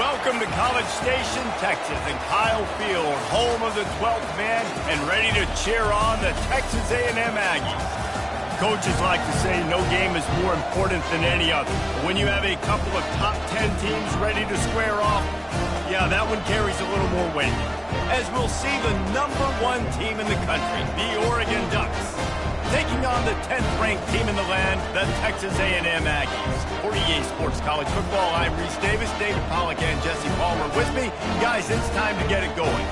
Welcome to College Station, Texas, and Kyle Field, home of the 12th man, and ready to cheer on the Texas A&M Aggies. Coaches like to say no game is more important than any other. But when you have a couple of top 10 teams ready to square off, yeah, that one carries a little more weight. As we'll see the #1 team in the country, the Oregon Ducks, taking on the 10th-ranked team in the land, the Texas A&M Aggies. For EA Sports College Football, I'm Reese Davis, David Pollack, and Jesse Palmer with me. Guys, it's time to get it going.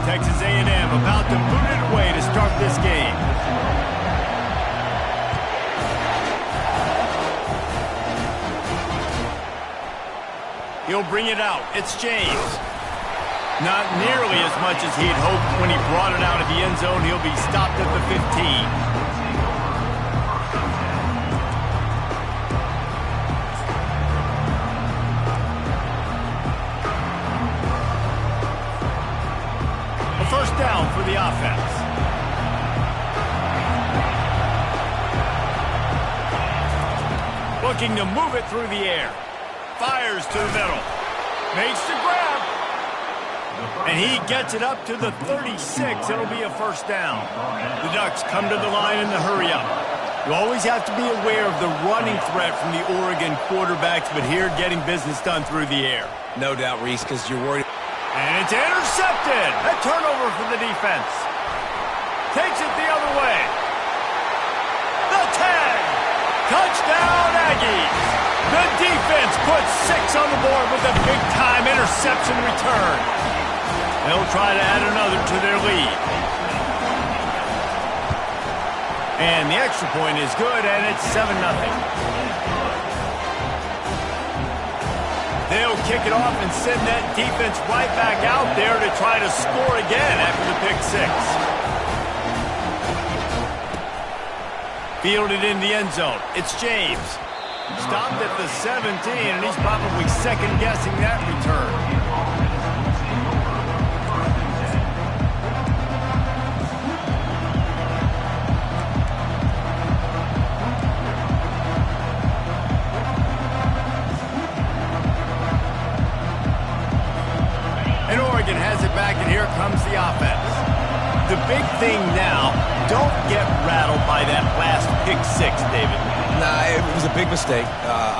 Texas A&M about to boot it away to start this game. He'll bring it out. It's James. Not nearly as much as he'd hoped when he brought it out of the end zone. He'll be stopped at the 15. First down for the offense. Looking to move it through the air. Fires to the middle. Makes the grab. And he gets it up to the 36. It'll be a first down. The Ducks come to the line in the hurry-up. You always have to be aware of the running threat from the Oregon quarterbacks, but here getting business done through the air. No doubt, Reese, because you're worried. And it's intercepted. A turnover for the defense. Takes it the other way. The 10. Touchdown, Aggies. The defense puts 6 on the board with a big-time interception return. They'll try to add another to their lead. And the extra point is good, and it's 7-0. They'll kick it off and send that defense right back out there to try to score again after the pick 6. Fielded in the end zone. It's James. Stopped at the 17, and he's probably second-guessing that return. And Oregon has it back, and here comes the offense. The big thing now, don't get rattled by that last pick 6, David. Nah, it was a big mistake.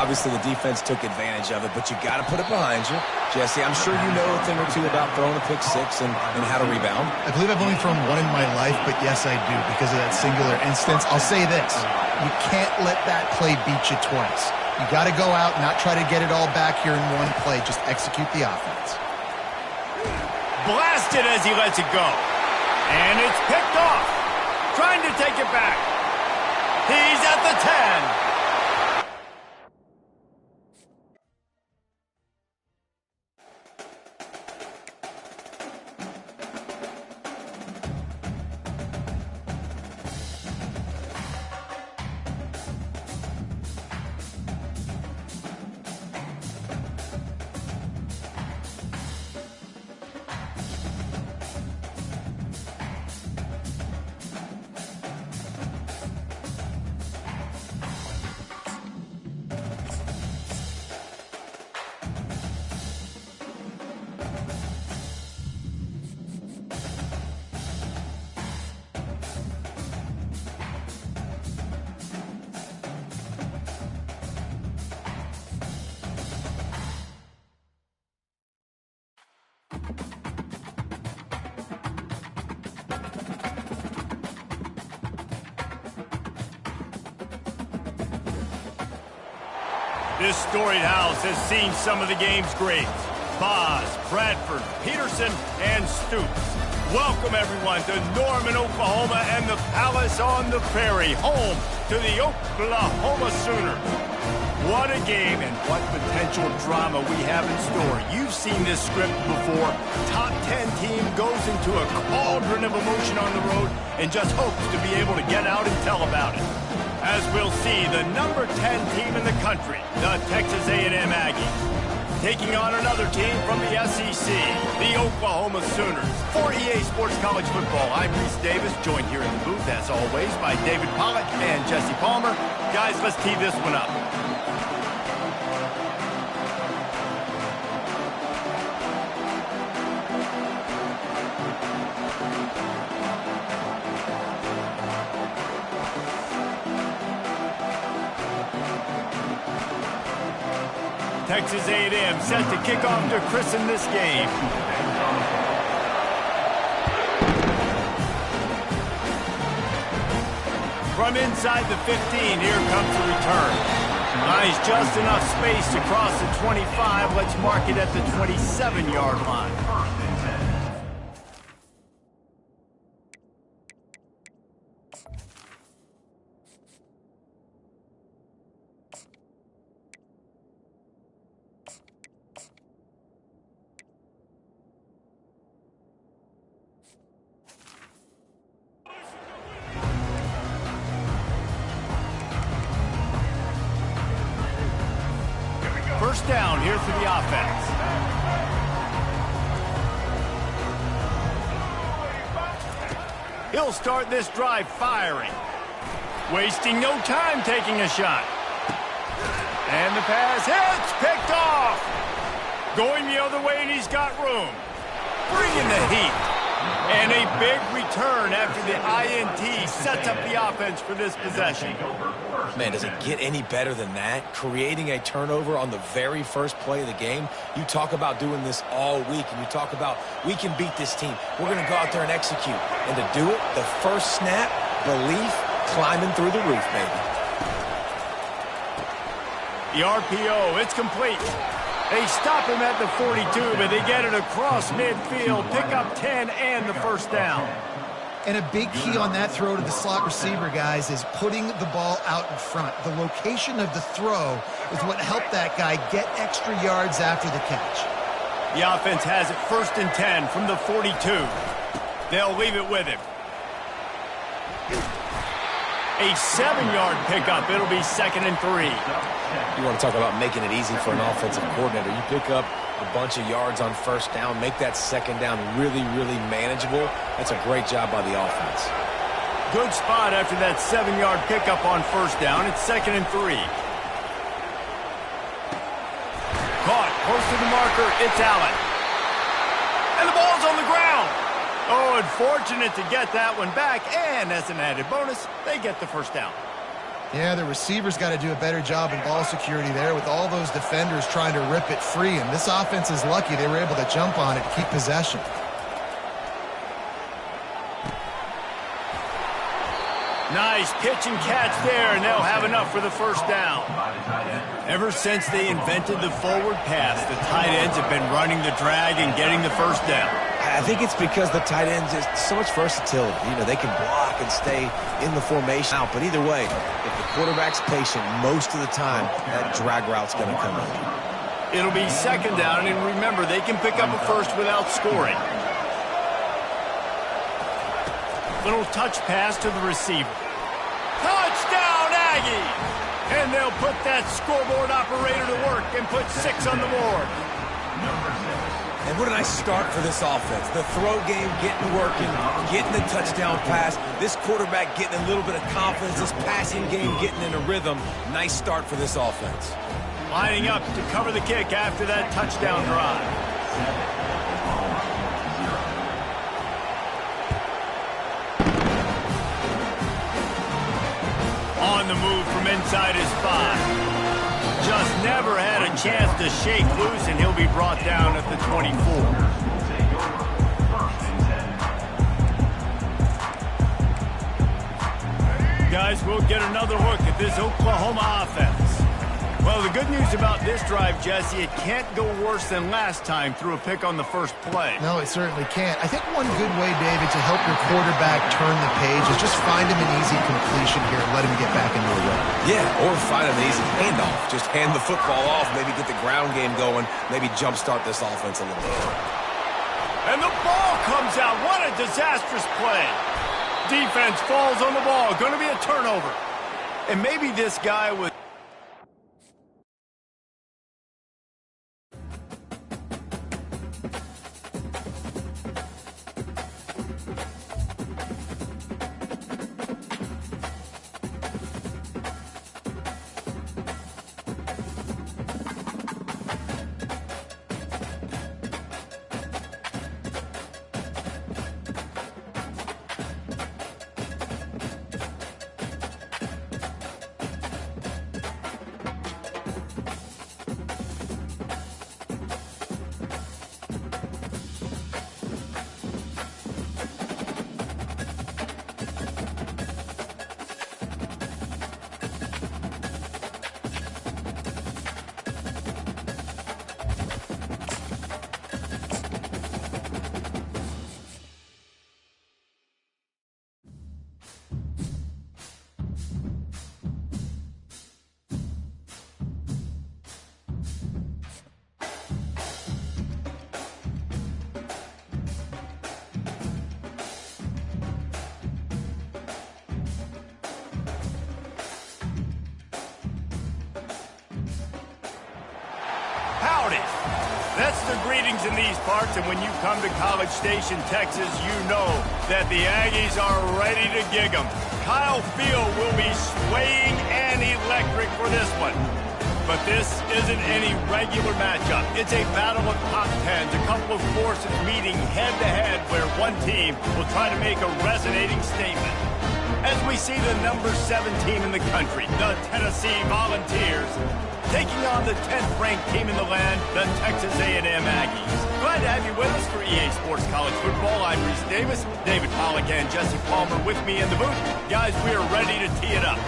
Obviously, the defense took advantage of it, but you got to put it behind you. Jesse, I'm sure you know a thing or two about throwing a pick 6 and how to rebound. I believe I've only thrown one in my life, but yes, I do because of that singular instance. I'll say this. You can't let that play beat you twice. You got to go out, not try to get it all back here in one play. Just execute the offense. Blasted as he lets it go. And it's picked off. Trying to take it back. He's at the 10. This storied house has seen some of the game's greats. Boz, Bradford, Peterson, and Stoops. Welcome, everyone, to Norman, Oklahoma, and the Palace on the Prairie, home to the Oklahoma Sooners. What a game and what potential drama we have in store. You've seen this script before. Top 10 team goes into a cauldron of emotion on the road and just hopes to be able to get out and tell about it. As we'll see, the number 10 team in the country, the Texas A&M Aggies, taking on another team from the SEC, the Oklahoma Sooners. For EA Sports College Football, I'm Reese Davis, joined here in the booth, as always, by David Pollack and Jesse Palmer. Guys, let's tee this one up. Texas A&M set to kick off to christen this game. From inside the 15, here comes the return. Nice, just enough space to cross the 25. Let's mark it at the 27-yard line. First down here for the offense. He'll start this drive firing. Wasting no time taking a shot. And the pass hits, picked off. Going the other way, and he's got room. Bringing the heat. And a big return after the INT sets up the offense for this possession. Man, does it get any better than that? Creating a turnover on the very first play of the game. You talk about doing this all week, and you talk about, we can beat this team. We're going to go out there and execute. And to do it, the first snap, belief, climbing through the roof, baby. The RPO, it's complete. They stop him at the 42, but they get it across midfield, pick up 10 and the first down. And a big key on that throw to the slot receiver, guys, is putting the ball out in front. The location of the throw is what helped that guy get extra yards after the catch. The offense has it 1st and 10 from the 42. They'll leave it with him. A 7-yard pickup. It'll be 2nd and 3. You want to talk about making it easy for an offensive coordinator. You pick up a bunch of yards on first down, make that second down really, really manageable. That's a great job by the offense. Good spot after that 7-yard pickup on first down. It's 2nd and 3. Caught, close to the marker, it's Allen. And the ball's on the ground. Oh, unfortunate to get that one back, and as an added bonus, they get the first down. Yeah, the receivers got to do a better job in ball security there with all those defenders trying to rip it free, and this offense is lucky they were able to jump on it to keep possession. Nice pitch and catch there, and they'll have enough for the first down. Ever since they invented the forward pass, the tight ends have been running the drag and getting the first down. I think it's because the tight ends is so much versatility. You know, they can block and stay in the formation out. But either way, if the quarterback's patient most of the time, that drag route's going to come in. It'll be 2nd down, and remember, they can pick up a first without scoring. Little touch pass to the receiver. Touchdown, Aggie! And they'll put that scoreboard operator to work and put 6 on the board. And what a nice start for this offense. The throw game getting working, getting the touchdown pass. This quarterback getting a little bit of confidence. This passing game getting in a rhythm. Nice start for this offense. Lining up to cover the kick after that touchdown drive. On the move from inside his 5. Just never had a chance to shake loose, and he'll be brought down at the 24. Guys, we'll get another look at this Oklahoma offense. Well, the good news about this drive, Jesse, it can't go worse than last time through a pick on the first play. No, it certainly can't. I think one good way, David, to help your quarterback turn the page is just find him an easy completion here and let him get back into a rhythm. Yeah, or find an easy handoff. Just hand the football off, maybe get the ground game going, maybe jumpstart this offense a little bit. And the ball comes out. What a disastrous play. Defense falls on the ball. Going to be a turnover. And maybe this guy was... Howdy. That's the greetings in these parts, and when you come to College Station, Texas, you know that the Aggies are ready to gig 'em. Kyle Field will be swaying and electric for this one. But this isn't any regular matchup. It's a battle of top tens, a couple of forces meeting head-to-head where one team will try to make a resonating statement. As we see the number 7 team in the country, the Tennessee Volunteers, taking on the 10th-ranked team in the land, the Texas A&M Aggies. Glad to have you with us for EA Sports College Football. I'm Reese Davis, David Pollack and Jesse Palmer with me in the booth. Guys, we are ready to tee it up.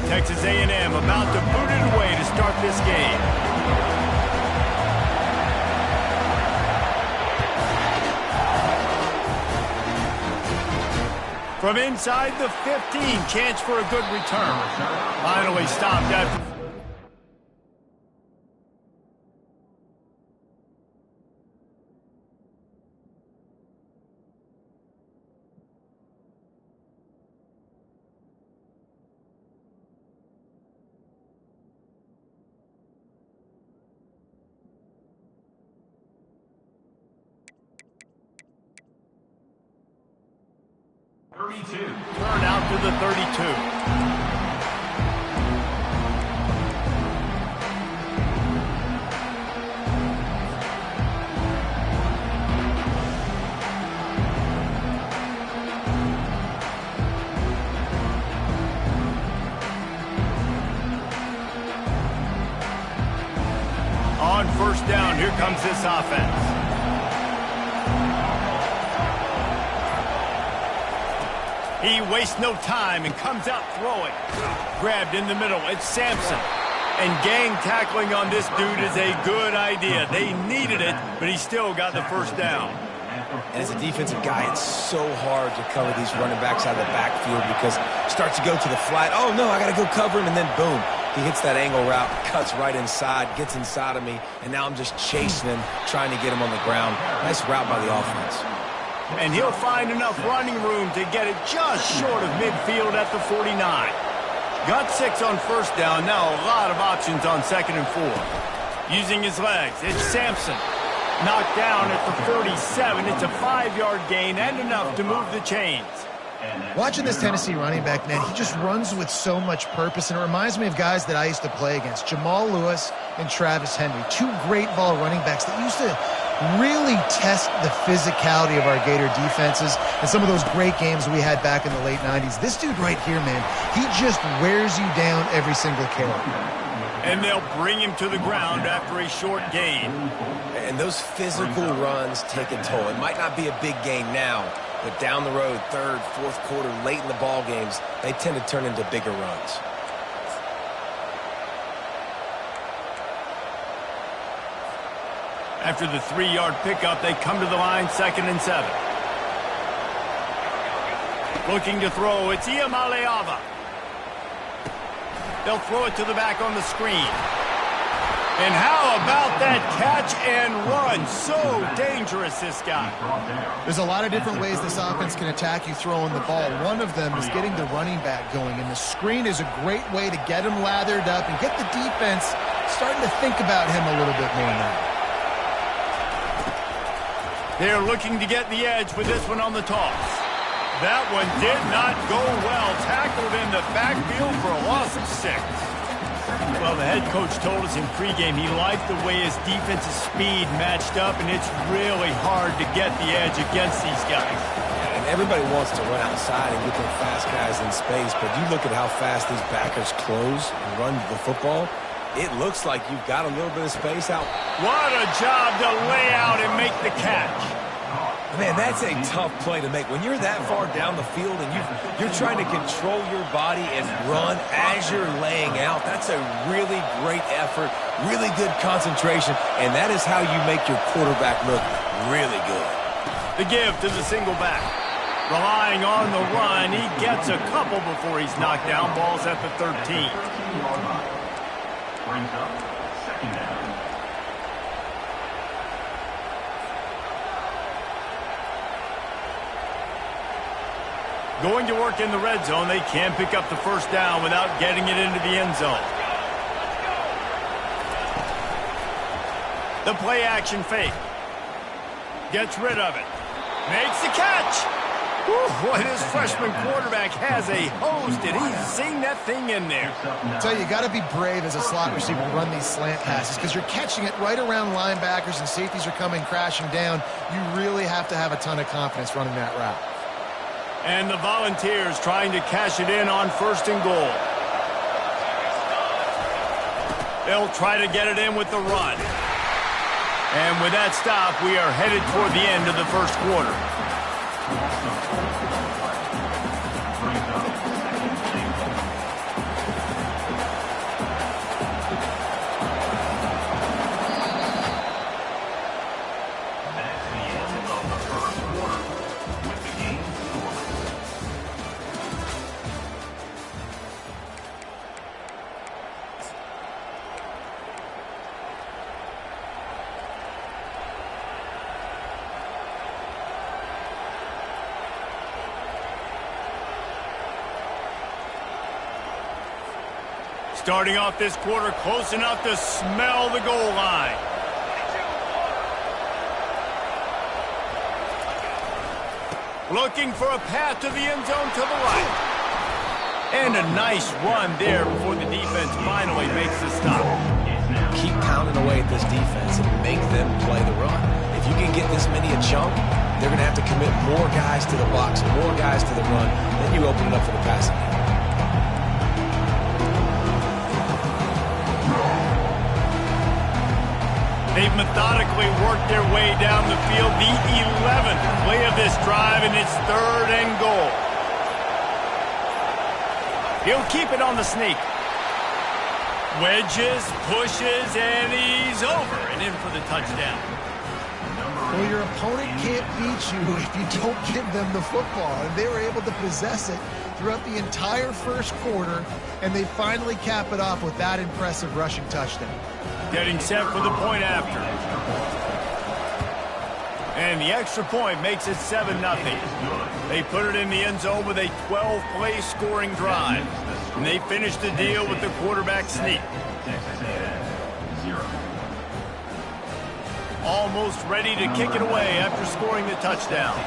Texas A&M about to boot it away to start this game. From inside the 15, chance for a good return. Finally stopped after... Turn out to the 32. On first down, here comes this offense. He wastes no time and comes out throwing. Grabbed in the middle. It's Sampson. And gang tackling on this dude is a good idea. They needed it, but he still got the first down. And as a defensive guy, it's so hard to cover these running backs out of the backfield because it starts to go to the flat. Oh, no, I got to go cover him, and then boom. He hits that angle route, cuts right inside, gets inside of me, and now I'm just chasing him, trying to get him on the ground. Nice route by the offense. And he'll find enough running room to get it just short of midfield at the 49. Got 6 on first down. Now a lot of options on 2nd and 4. Using his legs, it's Sampson. Knocked down at the 47. It's a 5-yard gain and enough to move the chains. Watching this Tennessee running back, man, he just runs with so much purpose, and it reminds me of guys that I used to play against, Jamal Lewis and Travis Henry, 2 great ball running backs that used to really test the physicality of our Gator defenses and some of those great games we had back in the late 90s. This dude right here, man, he just wears you down every single carry. And they'll bring him to the ground after a short gain. And those physical runs take a toll. It might not be a big gain now, but down the road, 3rd, 4th quarter, late in the ball games, they tend to turn into bigger runs. After the 3-yard pickup, they come to the line, 2nd and 7. Looking to throw, it's Iamaleava. They'll throw it to the back on the screen. And how about that catch and run? So dangerous, this guy. There's a lot of different ways this offense can attack you throwing the ball. One of them is getting the running back going, and the screen is a great way to get him lathered up and get the defense starting to think about him a little bit more now. They're looking to get the edge with this one on the toss. That one did not go well. Tackled in the backfield for a loss of 6. Well, the head coach told us in pregame he liked the way his defensive speed matched up, and it's really hard to get the edge against these guys. And everybody wants to run outside and get their fast guys in space, but you look at how fast these backers close and run the football, it looks like you've got a little bit of space out. What a job to lay out and make the catch. Man, that's a tough play to make. When you're that far down the field and you're trying to control your body and run as you're laying out, that's a really great effort, really good concentration, and that is how you make your quarterback look really good. The give to the single back. Relying on the run, he gets a couple before he's knocked down. Ball's at the 13. Brings up 2nd down. Going to work in the red zone, they can pick up the 1st down without getting it into the end zone. The play action fake. Gets rid of it. Makes the catch. Whew, boy, this freshman quarterback has a hose. Did he sing that thing in there? I tell you got to be brave as a slot receiver to run these slant passes because you're catching it right around linebackers and safeties are coming crashing down. You really have to have a ton of confidence running that route. And the Volunteers trying to cash it in on 1st and goal. They'll try to get it in with the run. And with that stop, we are headed toward the end of the 1st quarter. Starting off this quarter close enough to smell the goal line. Looking for a path to the end zone to the right. And a nice run there before the defense finally makes the stop. Keep pounding away at this defense and make them play the run. If you can get this many a chunk, they're going to have to commit more guys to the box, more guys to the run. Then you open it up for the passing game. They've methodically worked their way down the field. The 11th play of this drive, and it's 3rd and goal. He'll keep it on the sneak. Wedges, pushes, and he's over and in for the touchdown. Well, your opponent can't beat you if you don't give them the football. And they were able to possess it throughout the entire 1st quarter, and they finally cap it off with that impressive rushing touchdown. Getting set for the point after. And the extra point makes it 7-0. They put it in the end zone with a 12-play scoring drive. And they finish the deal with the quarterback sneak. Almost ready to kick it away after scoring the touchdown.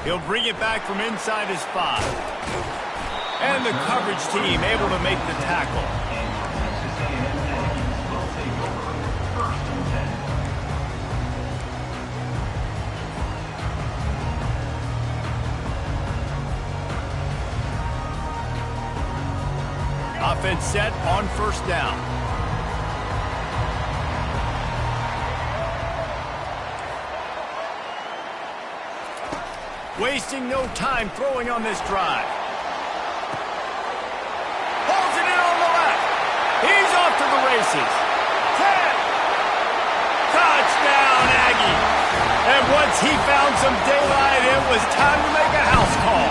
He'll bring it back from inside his 5. And the coverage team able to make the tackle. Offense set on 1st down. Wasting no time throwing on this drive. Pulls it in on the left. He's off to the races. 10. Touchdown, Aggie. And once he found some daylight, it was time to make a house call.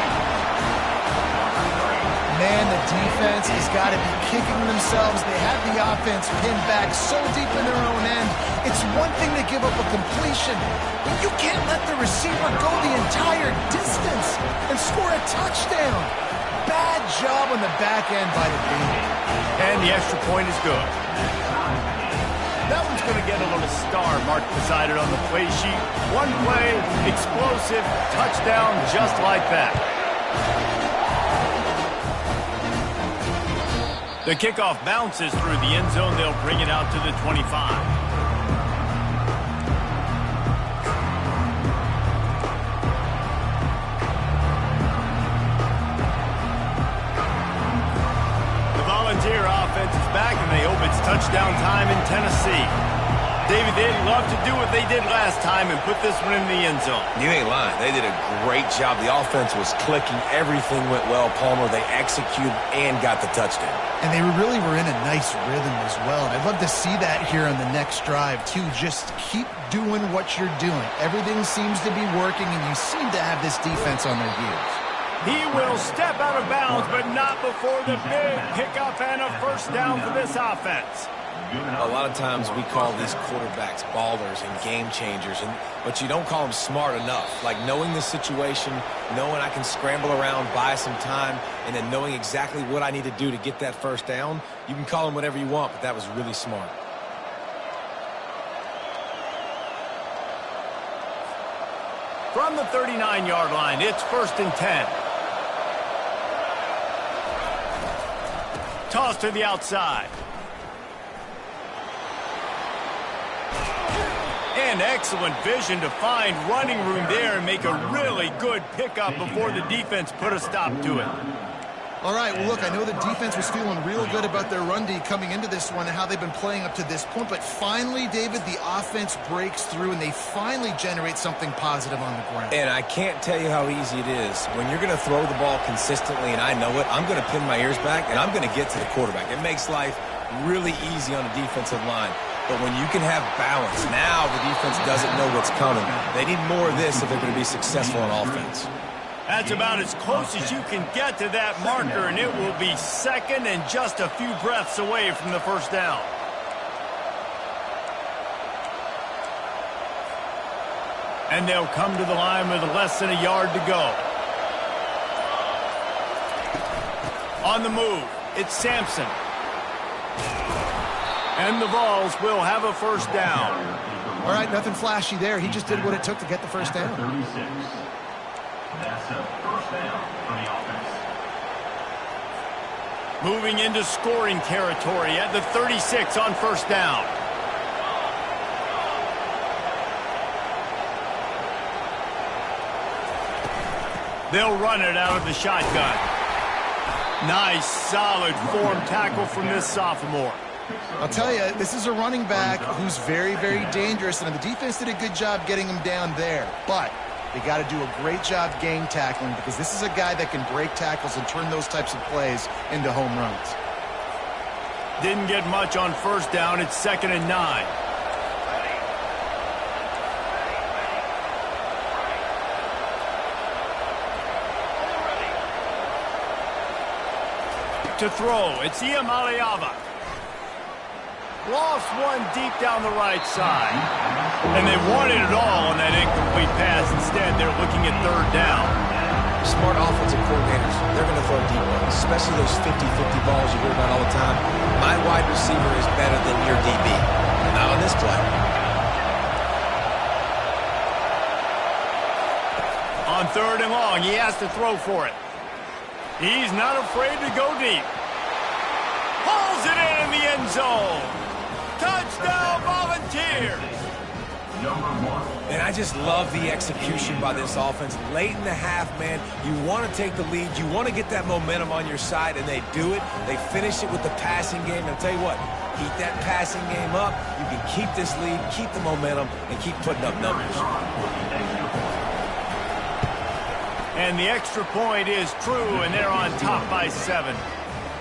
Man, the defense has got to be kicking themselves. They have the offense pinned back so deep in their own end. It's one thing to give up a completion, but you can't let the receiver go the entire distance and score a touchdown. Bad job on the back end by the team. And the extra point is good. That one's going to get a little star marked beside it on the play sheet. One play, explosive, touchdown just like that. The kickoff bounces through the end zone. They'll bring it out to the 25. The Volunteer offense is back, and they hope it's touchdown time in Tennessee. David, they'd love to do what they did last time and put this one in the end zone. You ain't lying. They did a great job. The offense was clicking. Everything went well, Palmer. They executed and got the touchdown. And they really were in a nice rhythm as well. And I'd love to see that here on the next drive, too. Just keep doing what you're doing. Everything seems to be working, and you seem to have this defense on their heels. He will step out of bounds, but not before the big pickup and a first down for this offense. A lot of times we call these quarterbacks ballers and game changers, but you don't call them smart enough. Like knowing the situation, knowing I can scramble around, buy some time, and then knowing exactly what I need to do to get that first down. You can call them whatever you want, but that was really smart. From the 39-yard line, it's 1st and 10. Toss to the outside. And excellent vision to find running room there and make a really good pickup before the defense put a stop to it. All right, well, look, I know the defense was feeling real good about their run D coming into this one and how they've been playing up to this point, but finally, David, the offense breaks through and they finally generate something positive on the ground. And I can't tell you how easy it is. When you're going to throw the ball consistently, and I know it, I'm going to pin my ears back, and I'm going to get to the quarterback. It makes life really easy on the defensive line. But when you can have balance, now the defense doesn't know what's coming. They need more of this if they're going to be successful on offense. That's about as close as you can get to that marker, and it will be second and just a few breaths away from the first down. And they'll come to the line with less than a yard to go. On the move, it's Sampson. And the Vols will have a first down. All right, nothing flashy there. He just did what it took to get the first down. 36. That's a first down for the offense. Moving into scoring territory at the 36 on first down. They'll run it out of the shotgun. Nice, solid form tackle from this sophomore. I'll tell you, this is a running back who's very, very dangerous, and the defense did a good job getting him down there. But they got to do a great job gang tackling because this is a guy that can break tackles and turn those types of plays into home runs. Didn't get much on first down. It's 2nd and 9. To throw, it's Iamaleava. Lost one deep down the right side. And they wanted it all on that incomplete pass. Instead, they're looking at 3rd down. Smart offensive coordinators, they're going to throw deep balls, especially those 50-50 balls you hear about all the time. My wide receiver is better than your DB. Not on this play. On 3rd and long, he has to throw for it. He's not afraid to go deep. Pulls it in the end zone. Touchdown, Volunteers! And I just love the execution by this offense. Late in the half, man, you want to take the lead. You want to get that momentum on your side, and they do it. They finish it with the passing game. And I'll tell you what, keep that passing game up. You can keep this lead, keep the momentum, and keep putting up numbers. And the extra point is true, and they're on top by 7.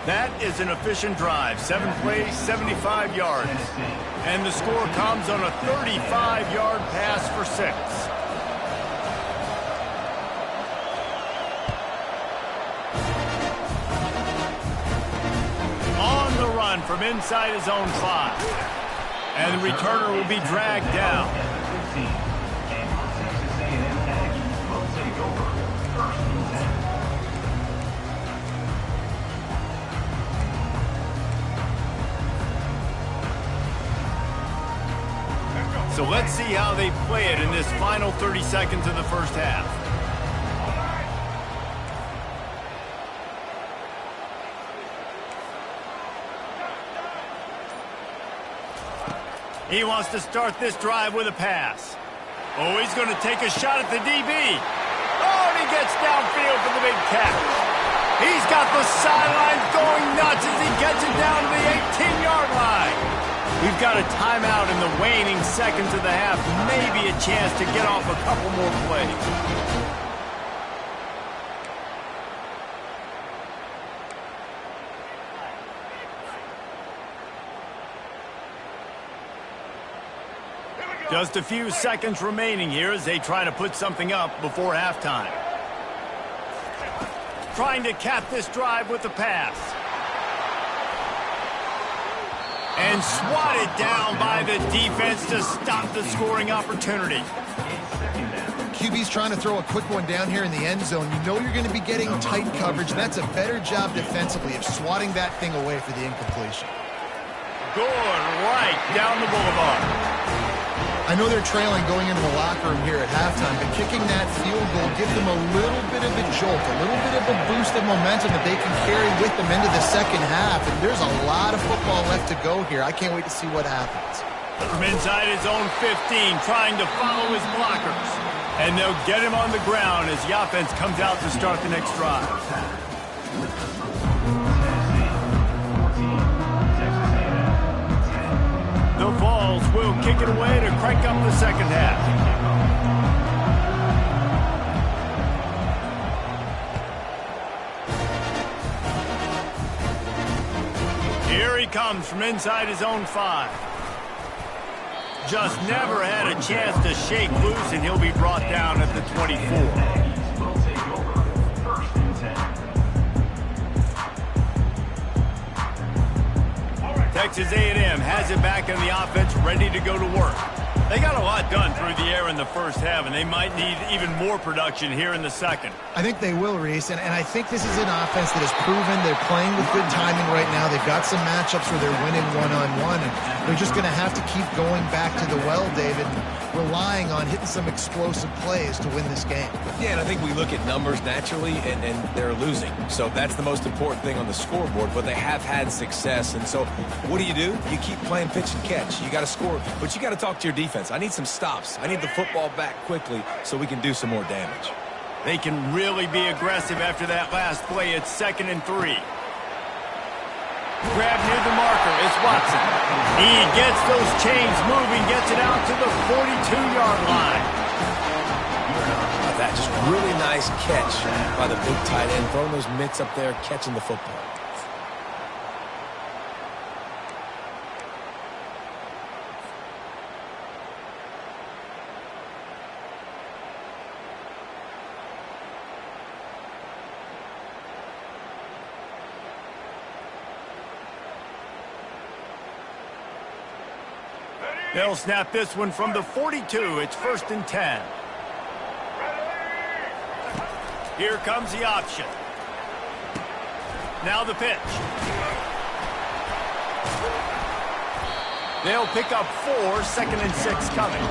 That is an efficient drive. 7 plays, 75 yards. And the score comes on a 35-yard pass for 6. On the run from inside his own 5. And the returner will be dragged down. So let's see how they play it in this final 30 seconds of the first half. He wants to start this drive with a pass. Oh, he's going to take a shot at the DB. Oh, and he gets downfield for the big catch. He's got the sidelines going nuts as he gets it down to the 18-yard line. We've got a timeout in the waning seconds of the half. Maybe a chance to get off a couple more plays. Just a few seconds remaining here as they try to put something up before halftime. Trying to cap this drive with the pass. And swatted down by the defense to stop the scoring opportunity. QB's trying to throw a quick one down here in the end zone. You know you're going to be getting tight coverage, and that's a better job defensively of swatting that thing away for the incompletion. Going right down the boulevard. I know they're trailing going into the locker room here at halftime, but kicking that field goal gives them a little bit of a jolt, a little bit of a boost of momentum that they can carry with them into the second half. And there's a lot of football left to go here. I can't wait to see what happens. From inside his own 15, trying to follow his blockers. And they'll get him on the ground as the offense comes out to start the next drive. The Vols will kick it away to crank up the second half. Here he comes from inside his own 5. Just never had a chance to shake loose, and he'll be brought down at the 24. Texas A&M has it back in the offense, ready to go to work. They got a lot done through the air in the first half, and they might need even more production here in the second. I think they will, Reese, and I think this is an offense that has proven they're playing with good timing right now. They've got some matchups where they're winning one-on-one, and they're just going to have to keep going back to the well, David, and relying on hitting some explosive plays to win this game. Yeah, and I think we look at numbers naturally, and they're losing. So that's the most important thing on the scoreboard, but they have had success. And so what do? You keep playing pitch and catch. You got to score, but you got to talk to your defense. I need some stops. I need the football back quickly so we can do some more damage. They can really be aggressive after that last play. It's 2nd and 3. Grab near the marker. It's Watson. He gets those chains moving, gets it out to the 42-yard line. That just really nice catch by the big tight end, throwing those mitts up there, catching the football. They'll snap this one from the 42. It's 1st and 10. Here comes the option. Now the pitch. They'll pick up 4, 2nd and 6 coming.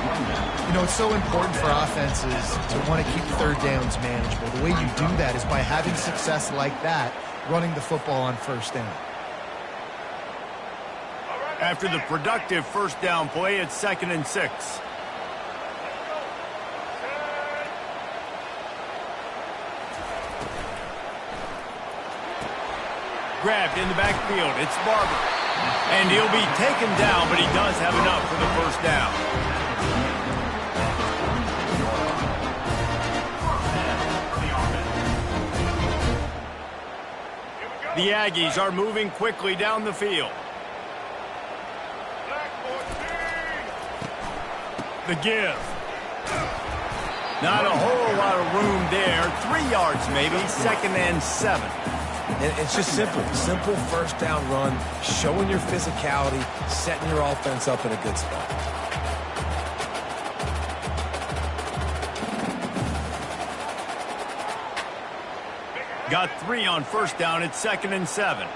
You know, it's so important for offenses to want to keep third downs manageable. The way you do that is by having success like that, running the football on 1st down. After the productive 1st down play, it's 2nd and 6. Grabbed in the backfield. It's Barber. And he'll be taken down, but he does have enough for the 1st down. The Aggies are moving quickly down the field. The give. Not a whole lot of room there. 3 yards maybe, 2nd and 7. And it's just simple. Simple first down run, showing your physicality, setting your offense up in a good spot. Got 3 on first down at 2nd and 7.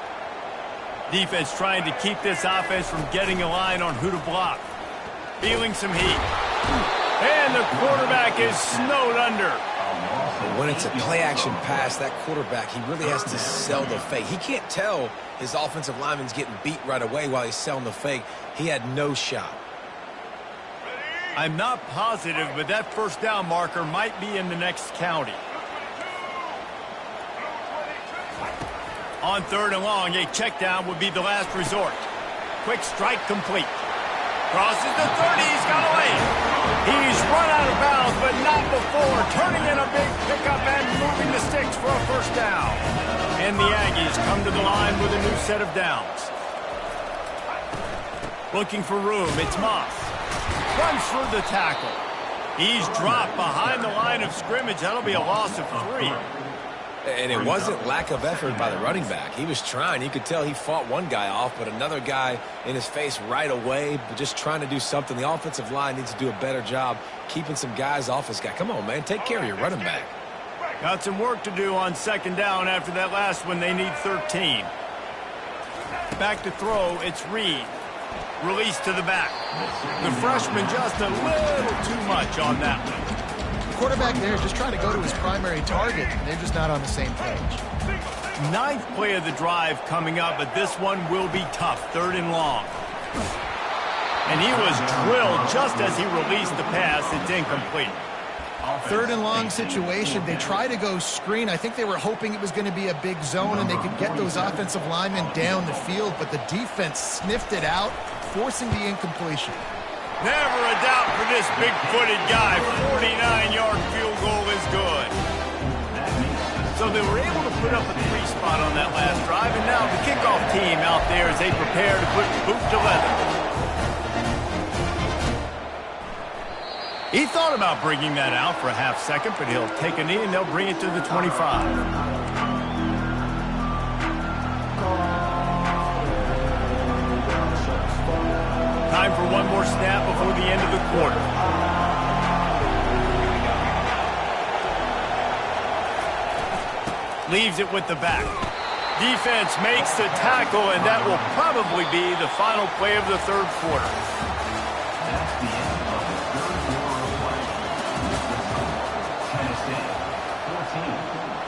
Defense trying to keep this offense from getting a line on who to block. Feeling some heat. And the quarterback is snowed under. When it's a play-action pass, that quarterback, he really has to sell the fake. He can't tell his offensive lineman's getting beat right away while he's selling the fake. He had no shot. I'm not positive, but that first down marker might be in the next county. On 3rd and long, a check down would be the last resort. Quick strike complete. Crosses the 30, he's got away. He's run out of bounds, but not before turning in a big pickup and moving the sticks for a first down. And the Aggies come to the line with a new set of downs. Looking for room, it's Moss. Runs through the tackle. He's dropped behind the line of scrimmage. That'll be a loss of 3. And it wasn't lack of effort by the running back. He was trying. You could tell he fought one guy off, but another guy in his face right away, but just trying to do something. The offensive line needs to do a better job keeping some guys off this guy. Come on, man. Take care of your running back. Got some work to do on 2nd down after that last one. They need 13. Back to throw. It's Reed. Release to the back. The freshman just a little too much on that one. Quarterback there just trying to go to his primary target, and they're just not on the same page. 9th play of the drive coming up, but this one will be tough. 3rd and long. And he was drilled just as he released the pass. It's incomplete. 3rd and long situation. They try to go screen. I think they were hoping it was going to be a big zone and they could get those offensive linemen down the field, but the defense sniffed it out, forcing the incompletion. Never a doubt for this big-footed guy. 49-yard field goal is good. So they were able to put up a 3 spot on that last drive, and now the kickoff team out there as they prepare to put boot to leather. He thought about bringing that out for a half second, but he'll take a knee and they'll bring it to the 25. Time for one more snap before the end of the quarter. Leaves it with the back. Defense makes the tackle, and that will probably be the final play of the 3rd quarter. That's the end of the 3rd quarter of play. Tennessee 14,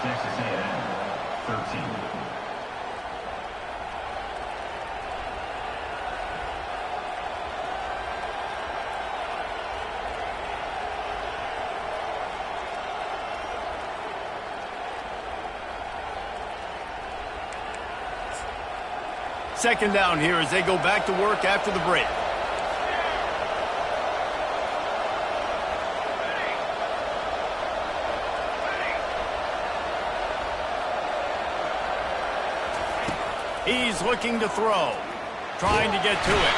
Texas A&M 13. Second down here as they go back to work after the break. He's looking to throw, trying to get to it.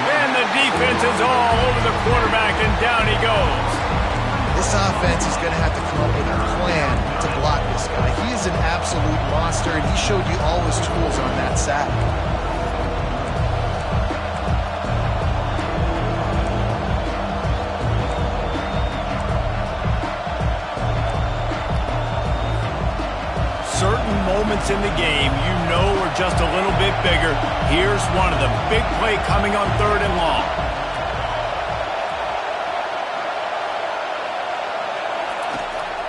And the defense is all over the quarterback, and down he goes. This offense is going to have to come up with a plan to block this guy. He is an absolute monster, and he showed you all his tools on that sack. Certain moments in the game you know are just a little bit bigger. Here's one of them. Big play coming on 3rd and long.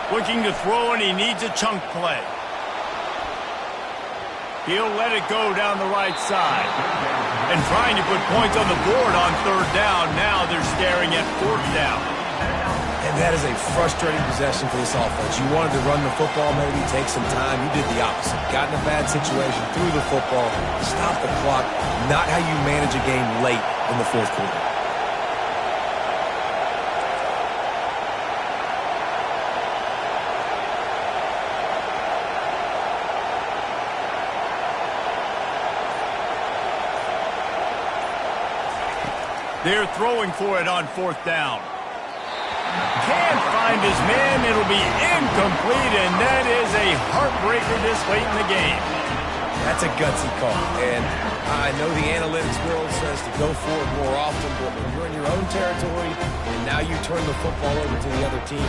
Looking to throw, and he needs a chunk play. He'll let it go down the right side. And trying to put points on the board on 3rd down. Now they're staring at 4th down. And that is a frustrating possession for this offense. You wanted to run the football, maybe take some time. You did the opposite. Got in a bad situation, threw the football, stopped the clock. Not how you manage a game late in the 4th quarter. They're throwing for it on 4th down. Can't find his man. It'll be incomplete, and that is a heartbreaker this late in the game. That's a gutsy call, and I know the analytics world says to go for it more often, but when you're in your own territory and now you turn the football over to the other team,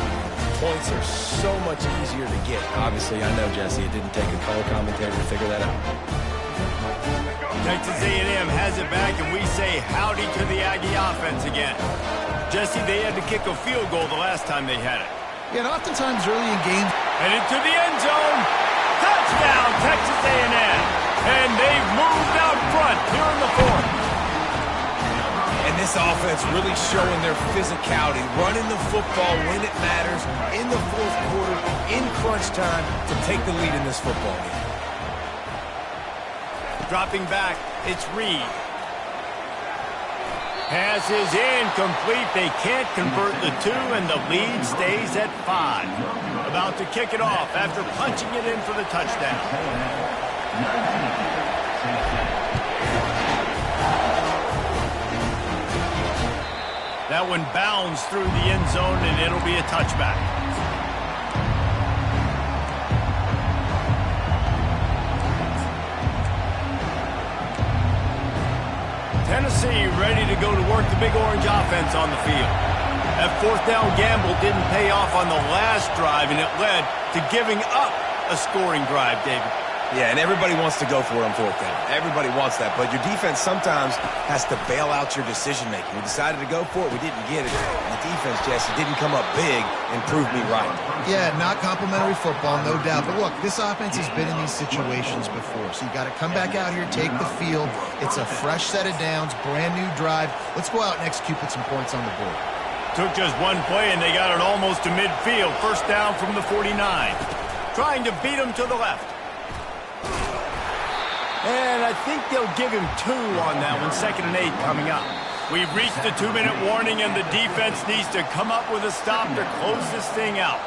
points are so much easier to get. Obviously, I know, Jesse, it didn't take a color commentator to figure that out. Texas A&M has it back, and we say howdy to the Aggie offense again. Jesse, they had to kick a field goal the last time they had it. Yeah, and oftentimes early in games. And into the end zone. Touchdown, Texas A&M. And they've moved out front here in the 4th. And this offense really showing their physicality, running the football when it matters, in the 4th quarter, in crunch time, to take the lead in this football game. Dropping back, it's Reed. Pass is incomplete. They can't convert the 2, and the lead stays at 5. About to kick it off after punching it in for the touchdown. That one bounds through the end zone, and it'll be a touchback. Tennessee ready to go to work the Big Orange offense on the field. That 4th down gamble didn't pay off on the last drive, and it led to giving up a scoring drive, David. Yeah, and everybody wants to go for it on 4th down. Everybody wants that, but your defense sometimes has to bail out your decision-making. We decided to go for it. We didn't get it. And the defense, Jesse, didn't come up big and prove me right. Yeah, not complimentary football, no doubt. But look, this offense has been in these situations before. So you got to come back out here, take the field. It's a fresh set of downs, brand new drive. Let's go out and execute, put some points on the board. Took just one play, and they got it almost to midfield. 1st down from the 49. Trying to beat him to the left. And I think they'll give him 2 on that one. 2nd and 8 coming up. We've reached the 2-minute warning, and the defense needs to come up with a stop to close this thing out.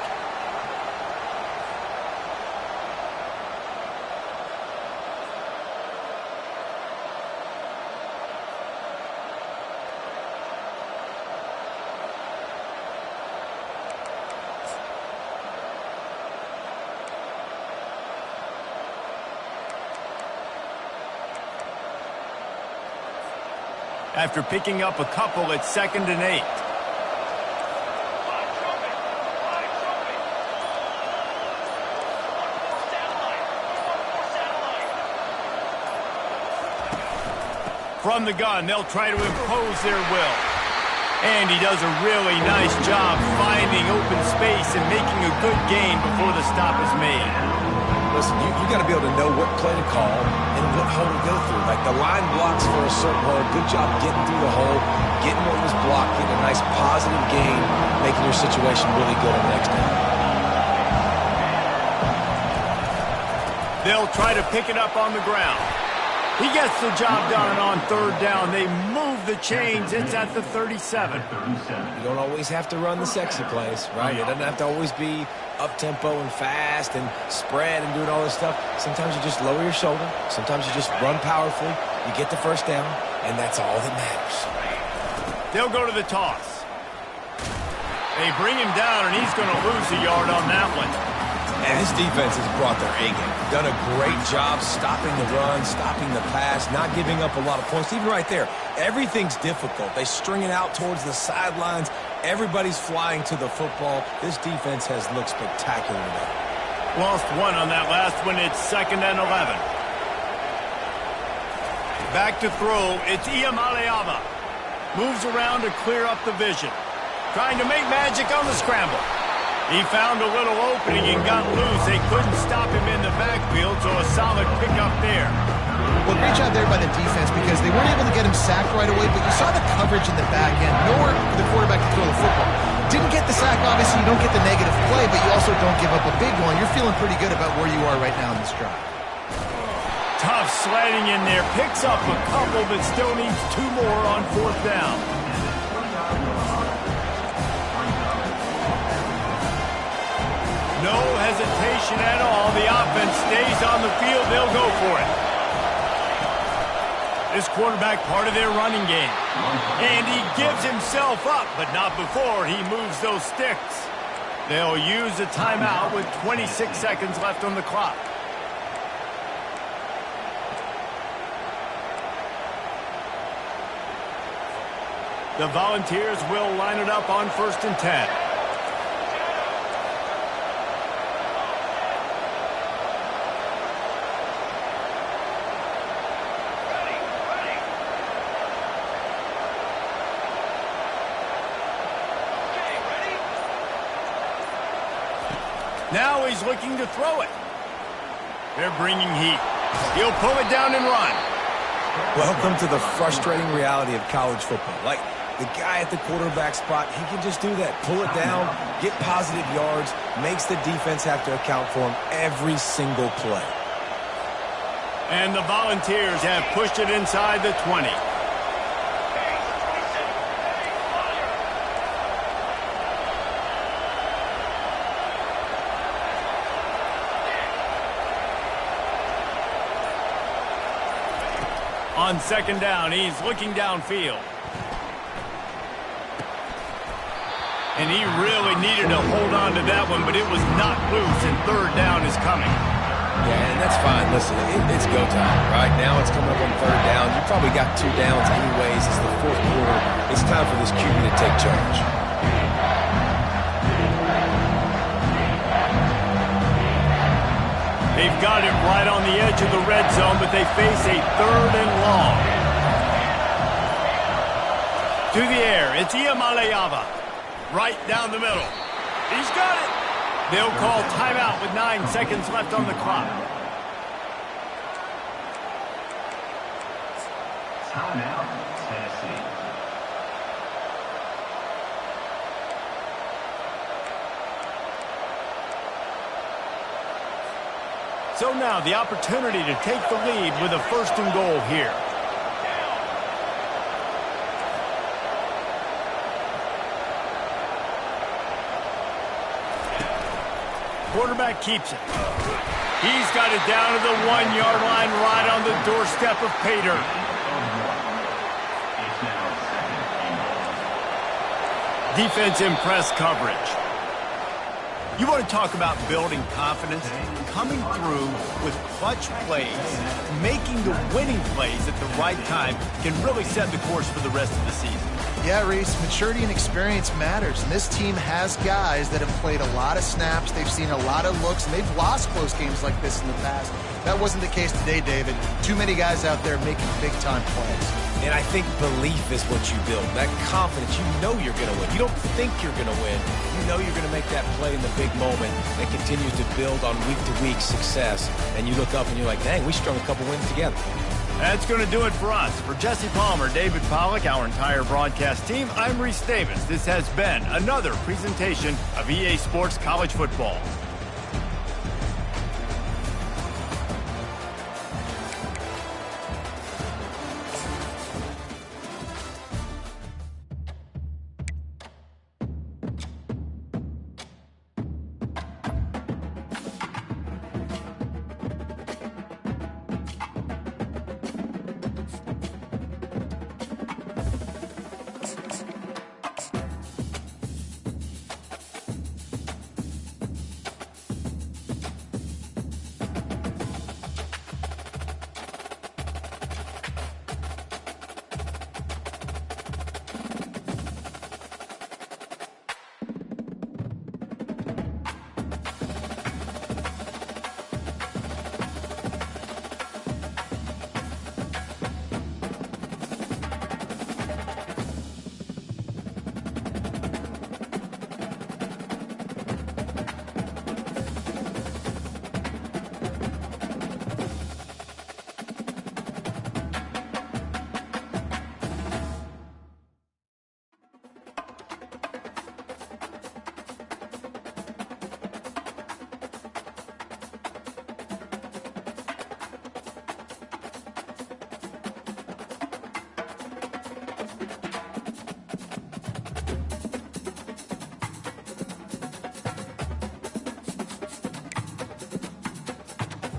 After picking up a couple, it's 2nd and 8. From the gun, they'll try to impose their will. And he does a really nice job finding open space and making a good gain before the stop is made. Listen, you got to be able to know what play to call and what hole to go through. Like the line blocks for a certain hole. Good job getting through the hole, getting what was blocked, getting a nice positive gain, making your situation really good on the next down. They'll try to pick it up on the ground. He gets the job done on 3rd down. They move the chains. It's at the 37. You don't always have to run the sexy plays, right? It doesn't have to always be up-tempo and fast and spread and doing all this stuff. Sometimes you just lower your shoulder. Sometimes you just run powerfully. You get the 1st down, and that's all that matters. They'll go to the toss. They bring him down, and he's going to lose a yard on that one. And this defense has brought their A game. Done a great job stopping the run, stopping the pass, not giving up a lot of points. Even right there, everything's difficult. They string it out towards the sidelines. Everybody's flying to the football. This defense has looked spectacular today. Lost 1 on that last one. It's 2nd and 11. Back to throw. It's Iamaleava. Moves around to clear up the vision. Trying to make magic on the scramble. He found a little opening and got loose. They couldn't stop him in the backfield, so a solid pickup there. Well, great job there by the defense because they weren't able to get him sacked right away, but you saw the coverage in the back end. Nowhere for the quarterback to throw the football. Didn't get the sack, obviously. You don't get the negative play, but you also don't give up a big one. You're feeling pretty good about where you are right now in this drive. Tough sliding in there. Picks up a couple, but still needs 2 more on 4th down. No hesitation at all. The offense stays on the field. They'll go for it. This quarterback part of their running game. And he gives himself up, but not before he moves those sticks. They'll use a timeout with 26 seconds left on the clock. The Volunteers will line it up on 1st and 10. Now he's looking to throw it. They're bringing heat. He'll pull it down and run. Welcome to the frustrating reality of college football. Like, the guy at the quarterback spot, he can just do that. Pull it down, get positive yards, makes the defense have to account for him every single play. And the Volunteers have pushed it inside the 20. On 2nd down, he's looking downfield. And he really needed to hold on to that one, but it was not loose, and 3rd down is coming. Yeah, and that's fine. Listen, it's go time. Right now it's coming up on 3rd down. You probably got 2 downs anyways. It's the 4th quarter. It's time for this QB to take charge. They've got it right on the edge of the red zone, but they face a 3rd and long. To the air, it's Iamaleava. Right down the middle. He's got it. They'll call timeout with 9 seconds left on the clock. Timeout, Tennessee. So now the opportunity to take the lead with a 1st and goal here. Quarterback keeps it. He's got it down to the 1-yard line right on the doorstep of pay dirt. Defense in press coverage. You want to talk about building confidence? Coming through with clutch plays, making the winning plays at the right time can really set the course for the rest of the season. Yeah, Reese, maturity and experience matters, and this team has guys that have played a lot of snaps, they've seen a lot of looks, and they've lost close games like this in the past. That wasn't the case today, David. Too many guys out there making big-time plays. And I think belief is what you build. That confidence, you know you're going to win. You don't think you're going to win. You know you're going to make that play in the big moment that continues to build on week-to-week success. And you look up and you're like, dang, we strung a couple wins together. That's going to do it for us. For Jesse Palmer, David Pollack, our entire broadcast team, I'm Reese Davis. This has been another presentation of EA Sports College Football.